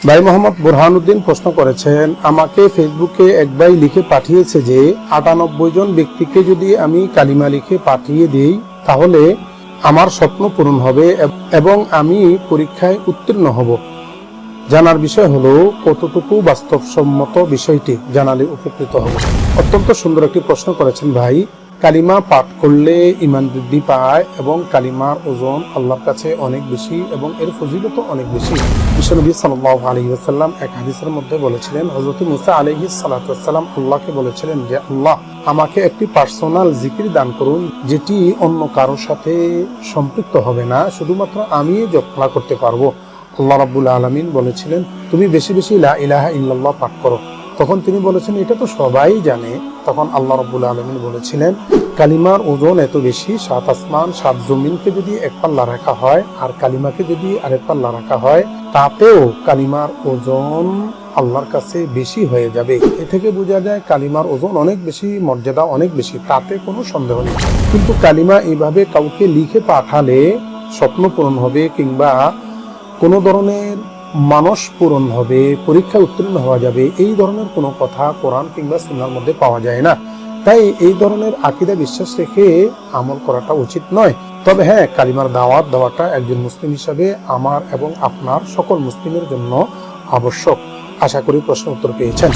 ভাই মোহাম্মদ বুরহানুদ্দিন প্রশ্ন করেছেন, আমাকে ফেসবুকে এক ভাই লিখে পাঠিয়েছে যে 98 জন ব্যক্তিকে যদি আমি কালিমা লিখে পাঠিয়ে দিই তাহলে আমার স্বপ্ন পূরণ হবে এবং আমি পরীক্ষায় উত্তীর্ণ হব। জানার বিষয় হলো কতটুকু বাস্তবসম্মত বিষয়টি জানালে উপকৃত হব। অত্যন্ত সুন্দর একটি প্রশ্ন করেছেন ভাই। কালিমা পাঠ করলে ঈমান বৃদ্ধি পায় এবং কালিমার ওজন আল্লাহর কাছে অনেক বেশি এবং এর ফজিলত অনেক বেশি। বিশ্বনবী সাল্লাল্লাহু আলাইহি ওয়াসাল্লাম এক হাদিসের মধ্যে বলেছিলেন, হযরত মুসা আলাইহিস সালাতু ওয়াসসালাম আল্লাহকে বলেছিলেন যে আল্লাহ, আমাকে একটি পার্সোনাল জিকির দান করুন যেটি অন্য কারোর সাথে সম্পৃক্ত হবে না, শুধুমাত্র আমি জপনা করতে পারবো। আল্লাহ রাব্বুল আলামিন বলেছিলেন, তুমি বেশি বেশি লা ইলাহা ইল্লাল্লাহ পাঠ করো। তখন তিনি বলেছেন, এটা তো সবাই জানে। তখন আল্লাহ রাব্বুল আলামিন বলেছিলেন, কালিমার ওজন এত বেশি, 7 আসমান 7 জমিনকে যদি এক পাল্লা রাখা হয় আর কালিমাকে যদি আরেক পাল্লা রাখা হয়, তাতেও কালিমার ওজন আল্লাহর কাছে বেশি হয়ে যাবে। এ থেকে বোঝা যায় কালিমার ওজন অনেক বেশি, মর্যাদা অনেক বেশি, তাতে কোনো সন্দেহ নেই। কিন্তু কালিমা এইভাবে কাউকে লিখে পাঠালে স্বপ্ন পূরণ হবে কিংবা কোনো ধরনের মানস পূরণ হবে, পরীক্ষা উত্তীর্ণ হওয়া যাবে, এই ধরনের কোনো কথা কোরআন কিংবা সুন্নাহর মধ্যে পাওয়া যায় না। তাই এই ধরনের আকীদা বিশ্বাস রেখে আমল করাটা উচিত নয়। তবে হ্যাঁ, কালিমার দাওয়াত দেওয়াটা একজন মুসলিম হিসাবে আমার এবং আপনার সকল মুসলিমের জন্য আবশ্যক। আশা করি প্রশ্ন উত্তর পেয়েছেন।